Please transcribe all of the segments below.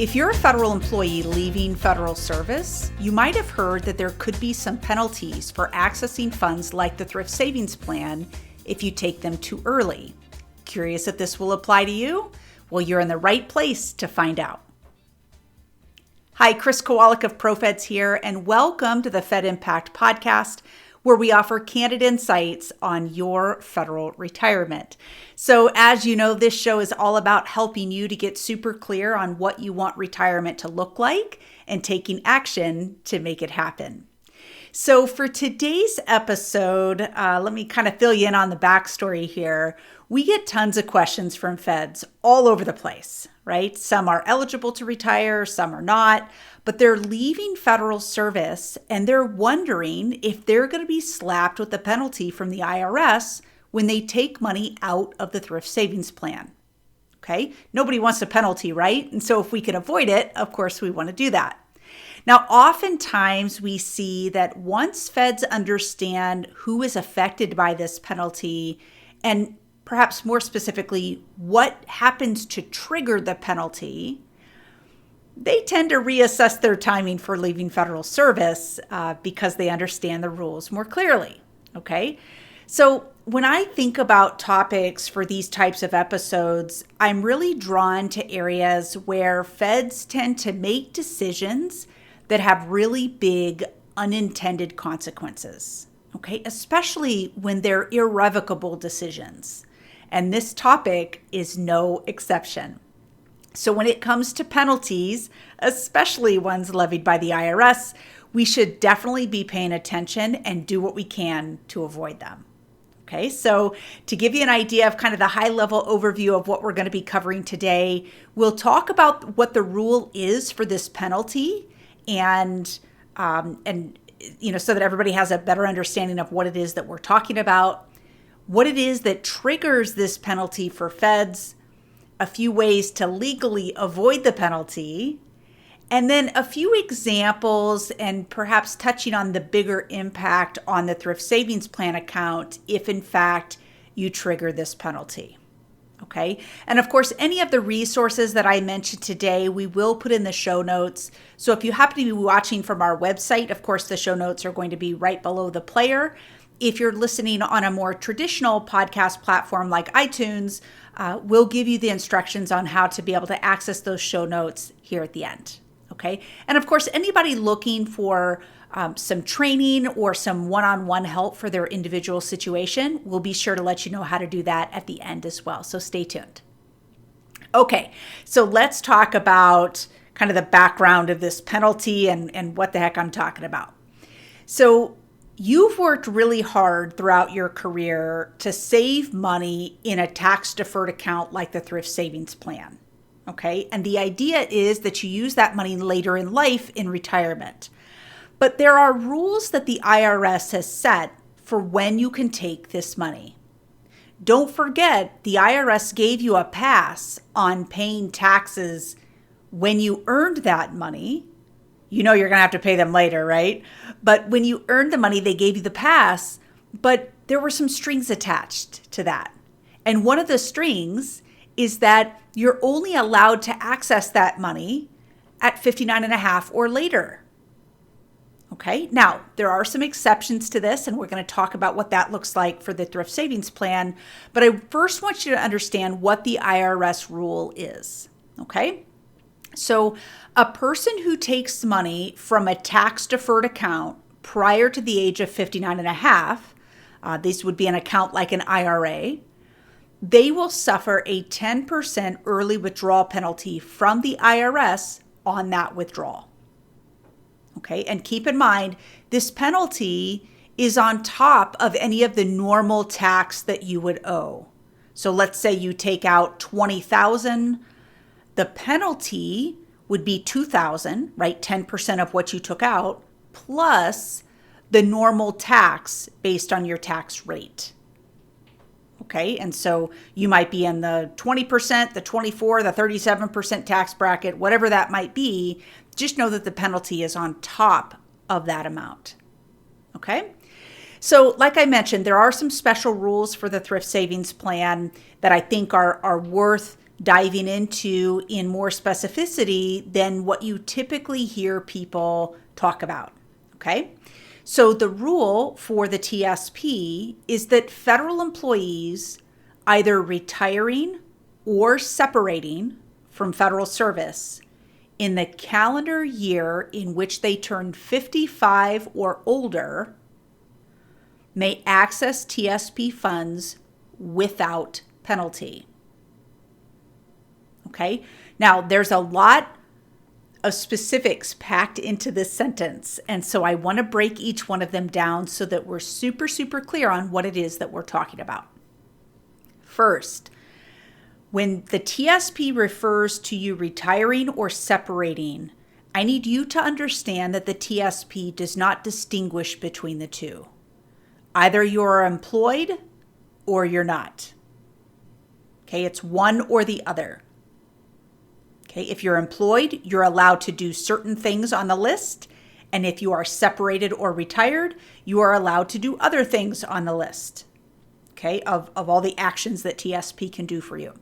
If you're a federal employee leaving federal service, you might have heard that there could be some penalties for accessing funds like the Thrift Savings Plan if you take them too early. Curious if this will apply to you? Well, you're in the right place to find out. Hi, Chris Kowalik of ProFeds here, and welcome to the Fed Impact Podcast, where we offer candid insights on your federal retirement. So as you know, this show is all about helping you to get super clear on what you want retirement to look like and taking action to make it happen. So for today's episode, let me kind of fill you in on the backstory here. We get tons of questions from feds all over the place, right? Some are eligible to retire, some are not, but they're leaving federal service and they're wondering if they're going to be slapped with a penalty from the IRS when they take money out of the Thrift Savings Plan. Okay? Nobody wants a penalty, right? And so if we can avoid it, of course we want to do that. Now, oftentimes we see that once feds understand who is affected by this penalty, and perhaps more specifically, what happens to trigger the penalty, they tend to reassess their timing for leaving federal service because they understand the rules more clearly, okay? So when I think about topics for these types of episodes, I'm really drawn to areas where feds tend to make decisions that have really big unintended consequences, okay? Especially when they're irrevocable decisions. And this topic is no exception. So when it comes to penalties, especially ones levied by the IRS, we should definitely be paying attention and do what we can to avoid them. Okay, so to give you an idea of kind of the high-level overview of what we're going to be covering today, we'll talk about what the rule is for this penalty and so that everybody has a better understanding of what it is that we're talking about, what it is that triggers this penalty for feds, a few ways to legally avoid the penalty, and then a few examples and perhaps touching on the bigger impact on the Thrift Savings Plan account if in fact you trigger this penalty. Okay. And of course, any of the resources that I mentioned today, we will put in the show notes. So if you happen to be watching from our website, of course, the show notes are going to be right below the player. If you're listening on a more traditional podcast platform like iTunes, we'll give you the instructions on how to be able to access those show notes here at the end. Okay. And of course, anybody looking for some training or some one-on-one help for their individual situation, we'll be sure to let you know how to do that at the end as well. So stay tuned. Okay. So let's talk about kind of the background of this penalty and what the heck I'm talking about. So you've worked really hard throughout your career to save money in a tax-deferred account like the Thrift Savings Plan, okay? And the idea is that you use that money later in life in retirement. But there are rules that the IRS has set for when you can take this money. Don't forget, the IRS gave you a pass on paying taxes when you earned that money. You know you're going to have to pay them later, right? But when you earned the money, they gave you the pass, but there were some strings attached to that. And one of the strings is that you're only allowed to access that money at 59 and a half or later. Okay, now there are some exceptions to this, and we're going to talk about what that looks like for the Thrift Savings Plan. But I first want you to understand what the IRS rule is, okay? So a person who takes money from a tax-deferred account prior to the age of 59 and a half, this would be an account like an IRA, they will suffer a 10% early withdrawal penalty from the IRS on that withdrawal. Okay, and keep in mind, this penalty is on top of any of the normal tax that you would owe. So let's say you take out $20,000. The penalty would be $2,000, right? 10% of what you took out, plus the normal tax based on your tax rate. Okay, and so you might be in the 20%, the 24%, the 37% tax bracket, whatever that might be. Just know that the penalty is on top of that amount. Okay, so like I mentioned, there are some special rules for the Thrift Savings Plan that I think are worth diving into in more specificity than what you typically hear people talk about. Okay? So the rule for the TSP is that federal employees either retiring or separating from federal service in the calendar year in which they turn 55 or older may access TSP funds without penalty. Okay? Now, there's a lot of specifics packed into this sentence, and so I want to break each one of them down so that we're super, super clear on what it is that we're talking about. First, when the TSP refers to you retiring or separating, I need you to understand that the TSP does not distinguish between the two. Either you're employed or you're not. Okay, it's one or the other. Okay, if you're employed, you're allowed to do certain things on the list. And if you are separated or retired, you are allowed to do other things on the list, okay, of all the actions that TSP can do for you.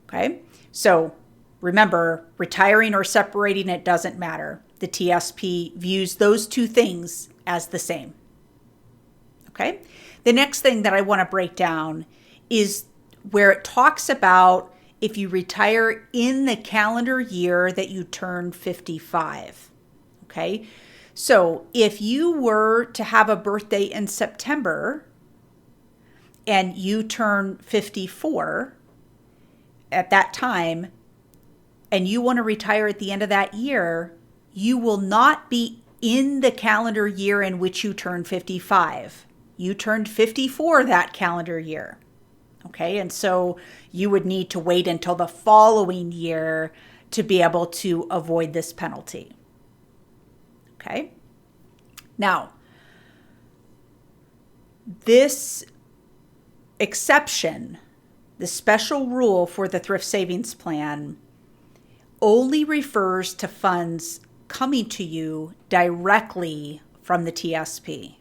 Okay, so remember, retiring or separating, it doesn't matter. The TSP views those two things as the same. Okay, the next thing that I want to break down is where it talks about if you retire in the calendar year that you turn 55. Okay, so if you were to have a birthday in September and you turn 54 at that time, and you want to retire at the end of that year, you will not be in the calendar year in which you turn 55. You turned 54 that calendar year. Okay, and so you would need to wait until the following year to be able to avoid this penalty. Okay, now this exception, the special rule for the thrift savings plan, only refers to funds coming to you directly from the TSP.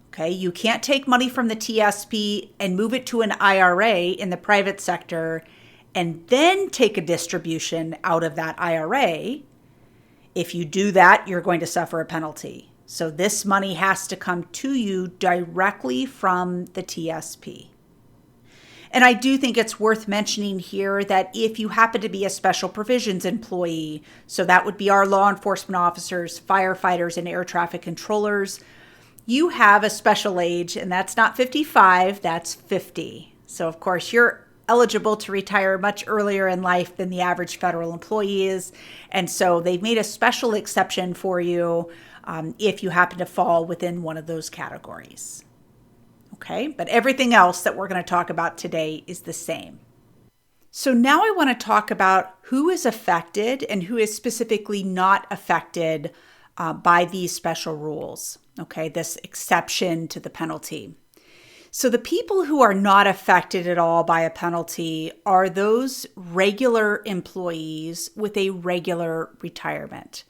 Okay, you can't take money from the TSP and move it to an IRA in the private sector and then take a distribution out of that IRA. If you do that, you're going to suffer a penalty. So this money has to come to you directly from the TSP. And I do think it's worth mentioning here that if you happen to be a special provisions employee, so that would be our law enforcement officers, firefighters, and air traffic controllers, you have a special age, and that's not 55, that's 50. So of course, you're eligible to retire much earlier in life than the average federal employee is. And so they've made a special exception for you if you happen to fall within one of those categories. Okay, but everything else that we're going to talk about today is the same. So now I want to talk about who is affected and who is specifically not affected by these special rules. Okay, this exception to the penalty. So the people who are not affected at all by a penalty are those regular employees with a regular retirement.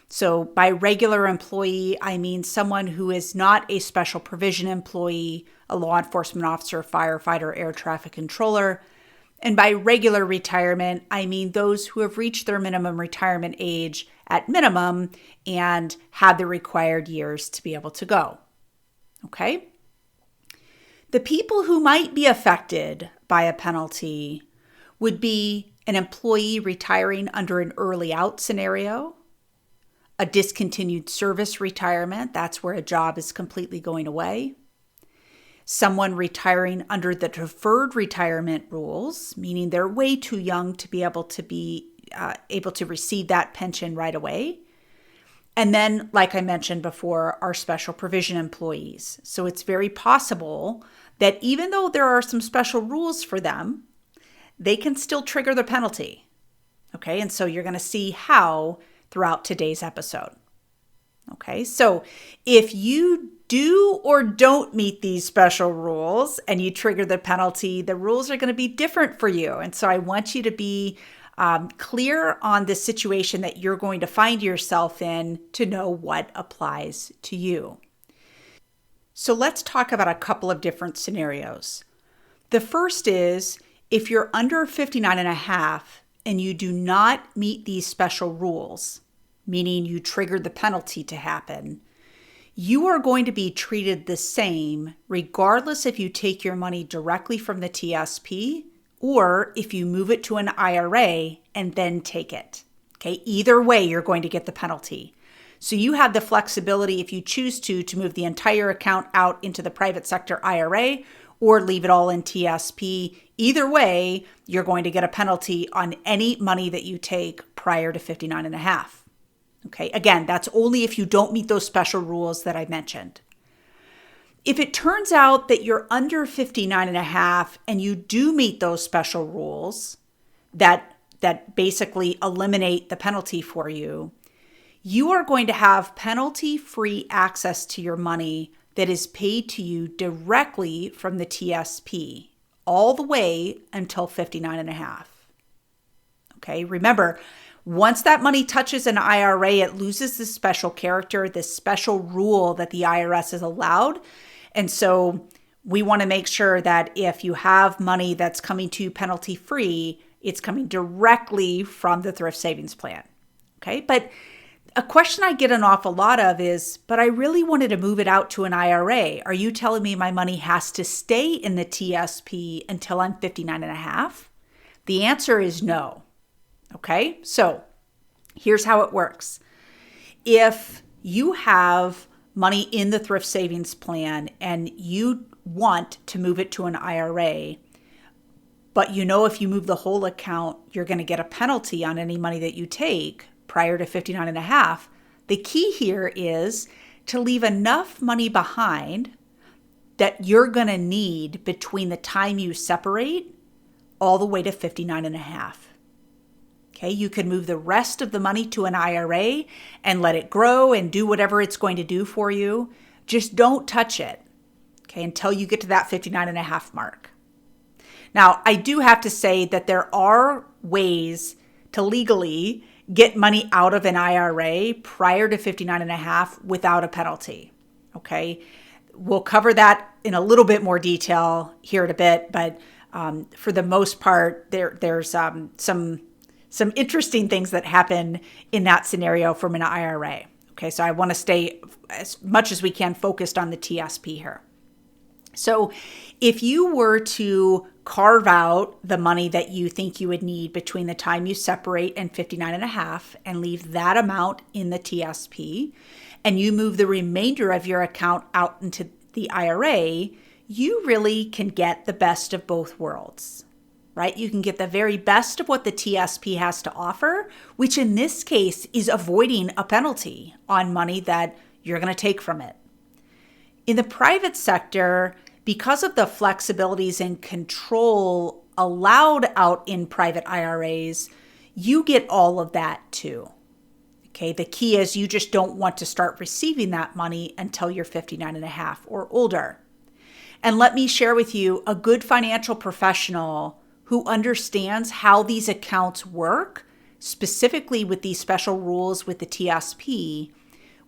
So by regular employee, I mean someone who is not a special provision employee, a law enforcement officer, firefighter, air traffic controller. And by regular retirement, I mean those who have reached their minimum retirement age at minimum and had the required years to be able to go. Okay? The people who might be affected by a penalty would be an employee retiring under an early out scenario, a discontinued service retirement, that's where a job is completely going away, someone retiring under the deferred retirement rules, meaning they're way too young to be able to receive that pension right away. And then, like I mentioned before, our special provision employees. So it's very possible that even though there are some special rules for them, they can still trigger the penalty. Okay, and so you're going to see how throughout today's episode. Okay, so if you do or don't meet these special rules and you trigger the penalty, the rules are going to be different for you. And so I want you to be clear on the situation that you're going to find yourself in to know what applies to you. So let's talk about a couple of different scenarios. The first is If you're under 59 and a half and you do not meet these special rules, meaning you triggered the penalty to happen, you are going to be treated the same regardless if you take your money directly from the TSP or if you move it to an IRA and then take it. Okay, either way, you're going to get the penalty. So you have the flexibility, if you choose to move the entire account out into the private sector IRA or leave it all in TSP. Either way, you're going to get a penalty on any money that you take prior to 59 and a half. Okay, again, that's only if you don't meet those special rules that I mentioned. If it turns out that you're under 59 and a half and you do meet those special rules that basically eliminate the penalty for you, you are going to have penalty-free access to your money that is paid to you directly from the TSP all the way until 59 and a half. Okay, remember, once that money touches an IRA, it loses this special character, this special rule that the IRS has allowed. And so we want to make sure that if you have money that's coming to you penalty-free, it's coming directly from the thrift savings plan. Okay, but a question I get an awful lot of is, but I really wanted to move it out to an IRA. Are you telling me my money has to stay in the TSP until I'm 59 and a half? The answer is no. Okay, so here's how it works. If you have money in the thrift savings plan and you want to move it to an IRA, but you know if you move the whole account, you're going to get a penalty on any money that you take prior to 59 and a half, the key here is to leave enough money behind that you're going to need between the time you separate all the way to 59 and a half. Okay, you can move the rest of the money to an IRA and let it grow and do whatever it's going to do for you. Just don't touch it, okay, until you get to that 59 and a half mark. Now, I do have to say that there are ways to legally get money out of an IRA prior to 59 and a half without a penalty, okay? We'll cover that in a little bit more detail here in a bit, but for the most part, there's some interesting things that happen in that scenario from an IRA. Okay, so I want to stay as much as we can focused on the TSP here. So if you were to carve out the money that you think you would need between the time you separate and 59 and a half and leave that amount in the TSP, and you move the remainder of your account out into the IRA, you really can get the best of both worlds, right? You can get the very best of what the TSP has to offer, which in this case is avoiding a penalty on money that you're going to take from it. In the private sector, because of the flexibilities and control allowed out in private IRAs, you get all of that too. Okay, the key is you just don't want to start receiving that money until you're 59 and a half or older. And let me share with you a good financial professional who understands how these accounts work, specifically with these special rules with the TSP,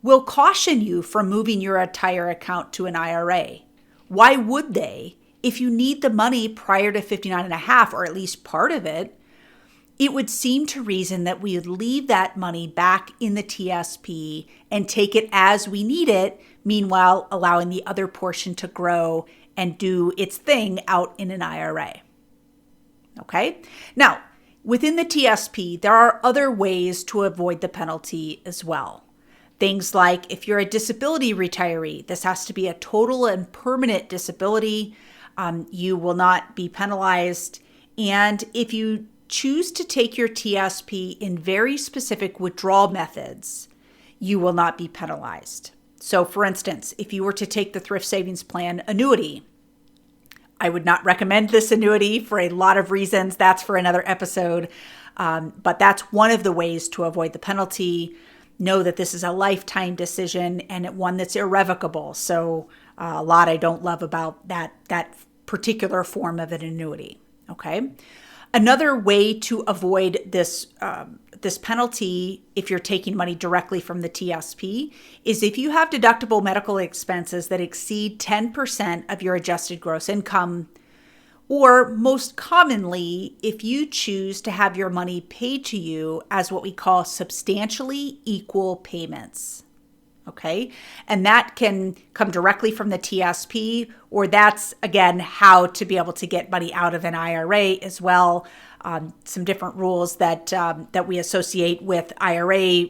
will caution you from moving your entire account to an IRA. Why would they? If you need the money prior to 59 and a half, or at least part of it, it would seem to reason that we would leave that money back in the TSP and take it as we need it, meanwhile allowing the other portion to grow and do its thing out in an IRA. Okay? Now, within the TSP, there are other ways to avoid the penalty as well. Things like if you're a disability retiree, this has to be a total and permanent disability. You will not be penalized. And if you choose to take your TSP in very specific withdrawal methods, you will not be penalized. So for instance, if you were to take the thrift savings plan annuity, I would not recommend this annuity for a lot of reasons. That's for another episode. But that's one of the ways to avoid the penalty. Know that this is a lifetime decision and one that's irrevocable. So a lot I don't love about that particular form of an annuity. Okay. Another way to avoid this penalty, if you're taking money directly from the TSP, is if you have deductible medical expenses that exceed 10% of your adjusted gross income, Or most commonly, if you choose to have your money paid to you as what we call substantially equal payments. Okay. And that can come directly from the TSP, or that's, again, how to be able to get money out of an IRA as well. Some different rules that we associate with IRA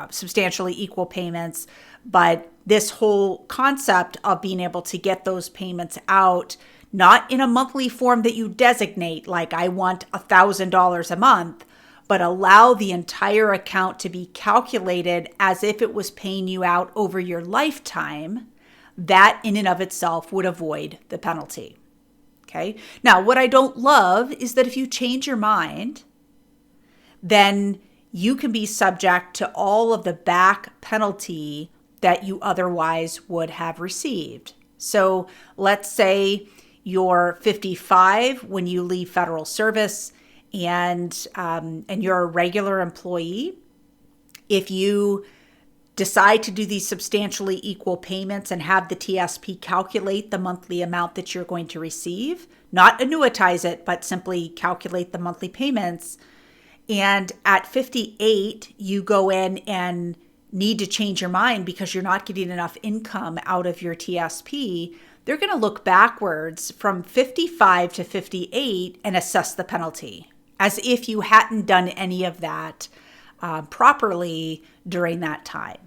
substantially equal payments. But this whole concept of being able to get those payments out, not in a monthly form that you designate, like I want $1,000 a month, but allow the entire account to be calculated as if it was paying you out over your lifetime, that in and of itself would avoid the penalty. Okay. Now, what I don't love is that if you change your mind, then you can be subject to all of the back penalty that you otherwise would have received. So let's say you're 55 when you leave federal service, and you're a regular employee. If you decide to do these substantially equal payments and have the TSP calculate the monthly amount that you're going to receive, not annuitize it, but simply calculate the monthly payments, and at 58, you go in and need to change your mind because you're not getting enough income out of your TSP, they're going to look backwards from 55 to 58 and assess the penalty, as if you hadn't done any of that properly during that time.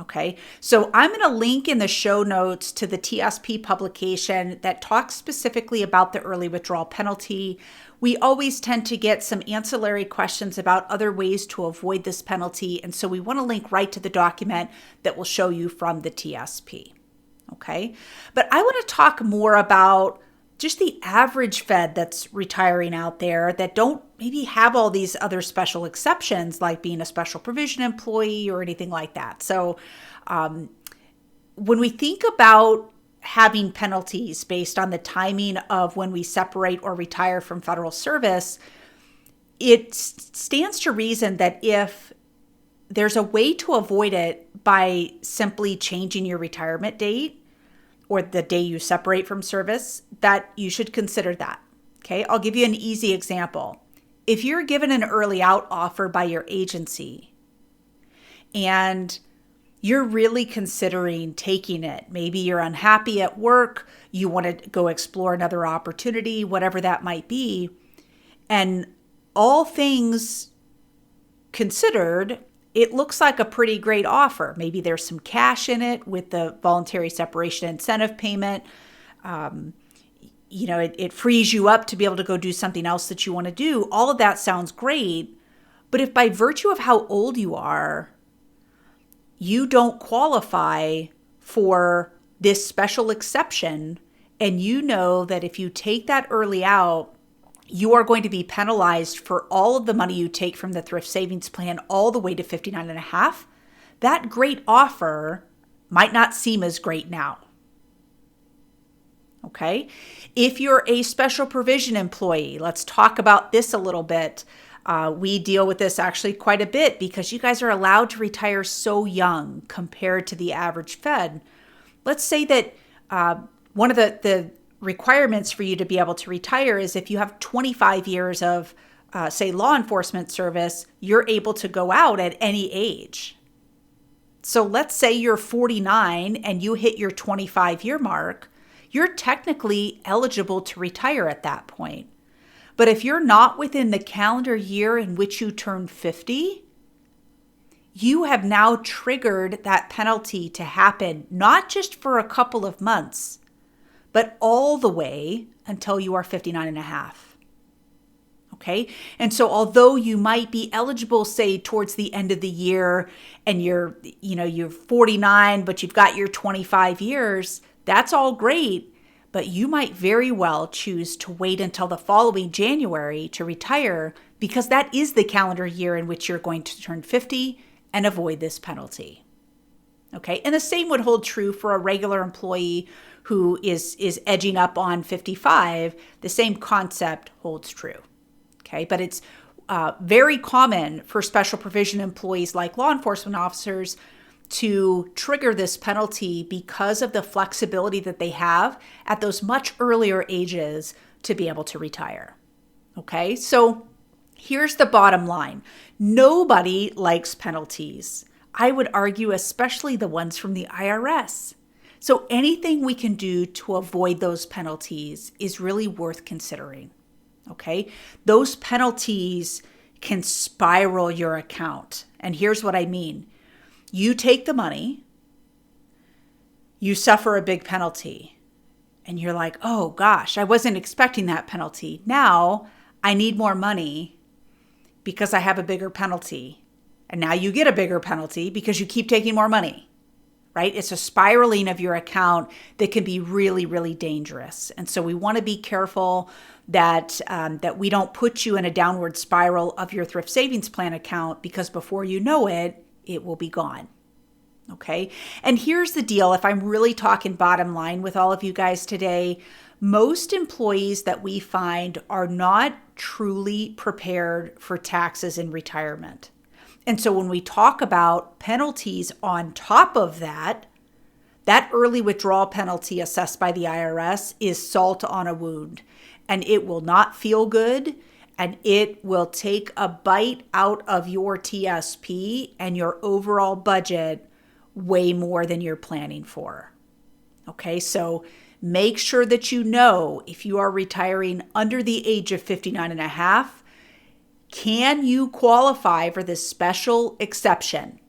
Okay, so I'm going to link in the show notes to the TSP publication that talks specifically about the early withdrawal penalty. We always tend to get some ancillary questions about other ways to avoid this penalty, and so we want to link right to the document that will show you from the TSP. Okay, but I want to talk more about just the average Fed that's retiring out there that don't maybe have all these other special exceptions like being a special provision employee or anything like that. So when we think about having penalties based on the timing of when we separate or retire from federal service, it stands to reason that if there's a way to avoid it by simply changing your retirement date or the day you separate from service, that you should consider that. Okay, I'll give you an easy example. If you're given an early out offer by your agency and you're really considering taking it, maybe you're unhappy at work, you want to go explore another opportunity, whatever that might be, and all things considered, it looks like a pretty great offer. Maybe there's some cash in it with the voluntary separation incentive payment. It frees you up to be able to go do something else that you want to do. All of that sounds great. But if by virtue of how old you are, you don't qualify for this special exception, and you know that if you take that early out, you are going to be penalized for all of the money you take from the thrift savings plan all the way to 59 and a half, that great offer might not seem as great now. Okay. If you're a special provision employee, let's talk about this a little bit. We deal with this actually quite a bit because you guys are allowed to retire so young compared to the average Fed. Let's say that one of the requirements for you to be able to retire is if you have 25 years of, say, law enforcement service, you're able to go out at any age. So let's say you're 49 and you hit your 25-year mark, you're technically eligible to retire at that point. But if you're not within the calendar year in which you turn 50, you have now triggered that penalty to happen, not just for a couple of months, but all the way until you are 59 and a half. Okay. And so although you might be eligible, say, towards the end of the year and you're 49, but you've got your 25 years, that's all great. But you might very well choose to wait until the following January to retire because that is the calendar year in which you're going to turn 50 and avoid this penalty. Okay. And the same would hold true for a regular employee who is edging up on 55. The same concept holds true. Okay. But it's very common for special provision employees like law enforcement officers to trigger this penalty because of the flexibility that they have at those much earlier ages to be able to retire. Okay, so here's the bottom line. Nobody likes penalties. I would argue especially the ones from the IRS. So anything we can do to avoid those penalties is really worth considering. Okay, those penalties can spiral your account. And here's what I mean. You take the money, you suffer a big penalty, and you're like, oh gosh, I wasn't expecting that penalty. Now I need more money because I have a bigger penalty. And now you get a bigger penalty because you keep taking more money, right? It's a spiraling of your account that can be really, really dangerous. And so we want to be careful that we don't put you in a downward spiral of your thrift savings plan account, because before you know it, it will be gone. Okay. And here's the deal. If I'm really talking bottom line with all of you guys today, most employees that we find are not truly prepared for taxes in retirement. And so when we talk about penalties on top of that, that early withdrawal penalty assessed by the IRS is salt on a wound, and it will not feel good, and it will take a bite out of your TSP and your overall budget way more than you're planning for. Okay, so make sure that you know if you are retiring under the age of 59 and a half, can you qualify for this special exception?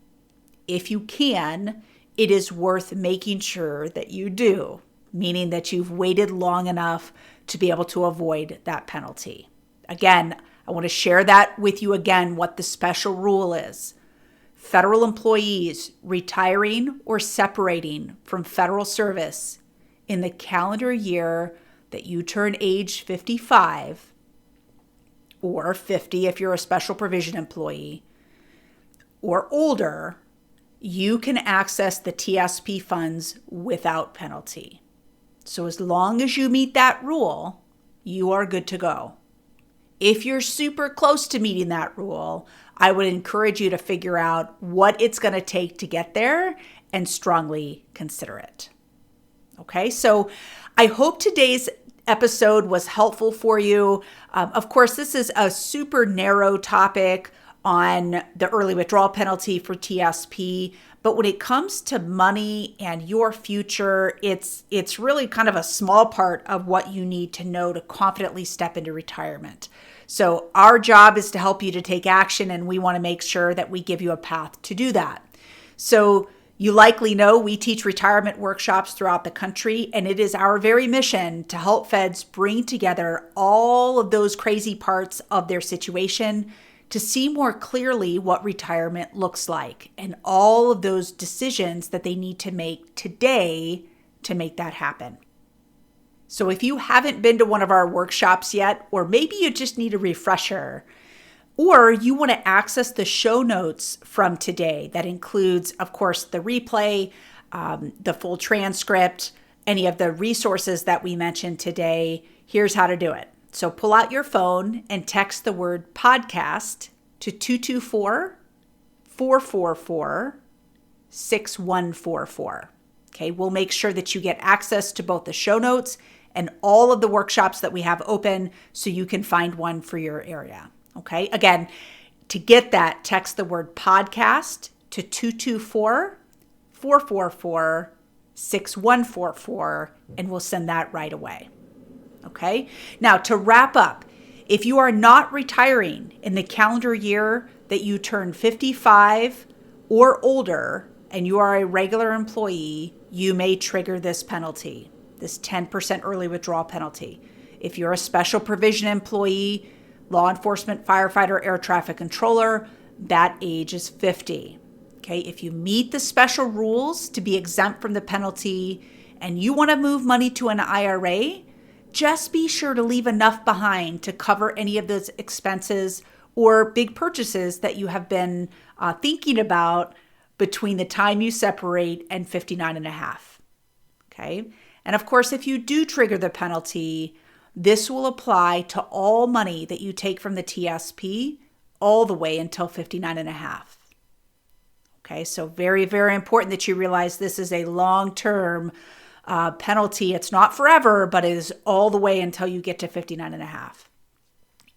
If you can, it is worth making sure that you do, meaning that you've waited long enough to be able to avoid that penalty. Again, I want to share that with you again, what the special rule is. Federal employees retiring or separating from federal service in the calendar year that you turn age 55, or 50 if you're a special provision employee, or older, you can access the TSP funds without penalty. So as long as you meet that rule, you are good to go. If you're super close to meeting that rule, I would encourage you to figure out what it's going to take to get there and strongly consider it. Okay, so I hope today's episode was helpful for you. Of course, this is a super narrow topic on the early withdrawal penalty for TSP. But when it comes to money and your future, it's really kind of a small part of what you need to know to confidently step into retirement. So our job is to help you to take action, and we want to make sure that we give you a path to do that. So you likely know we teach retirement workshops throughout the country, and it is our very mission to help feds bring together all of those crazy parts of their situation to see more clearly what retirement looks like and all of those decisions that they need to make today to make that happen. So if you haven't been to one of our workshops yet, or maybe you just need a refresher, or you want to access the show notes from today, that includes, of course, the replay, the full transcript, any of the resources that we mentioned today, here's how to do it. So pull out your phone and text the word podcast to 224-444-6144. Okay, we'll make sure that you get access to both the show notes and all of the workshops that we have open so you can find one for your area. Okay, again, to get that, text the word podcast to 224-444-6144, and we'll send that right away. Okay, now to wrap up, if you are not retiring in the calendar year that you turn 55 or older and you are a regular employee, you may trigger this penalty, this 10% early withdrawal penalty. If you're a special provision employee, law enforcement, firefighter, air traffic controller, that age is 50. Okay, if you meet the special rules to be exempt from the penalty and you want to move money to an IRA, just be sure to leave enough behind to cover any of those expenses or big purchases that you have been thinking about between the time you separate and 59 and a half. Okay, and of course, if you do trigger the penalty, this will apply to all money that you take from the TSP all the way until 59 and a half. Okay, so very, very important that you realize this is a long-term penalty. It's not forever, but it is all the way until you get to 59 and a half.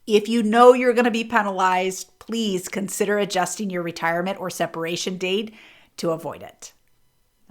If you know you're going to be penalized, please consider adjusting your retirement or separation date to avoid it.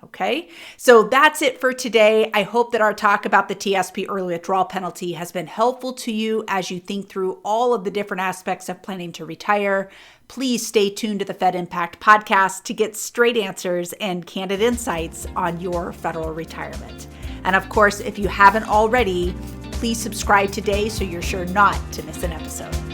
Okay, so that's it for today. I hope that our talk about the TSP early withdrawal penalty has been helpful to you as you think through all of the different aspects of planning to retire. Please stay tuned to the Fed Impact podcast to get straight answers and candid insights on your federal retirement. And of course, if you haven't already, please subscribe today so you're sure not to miss an episode.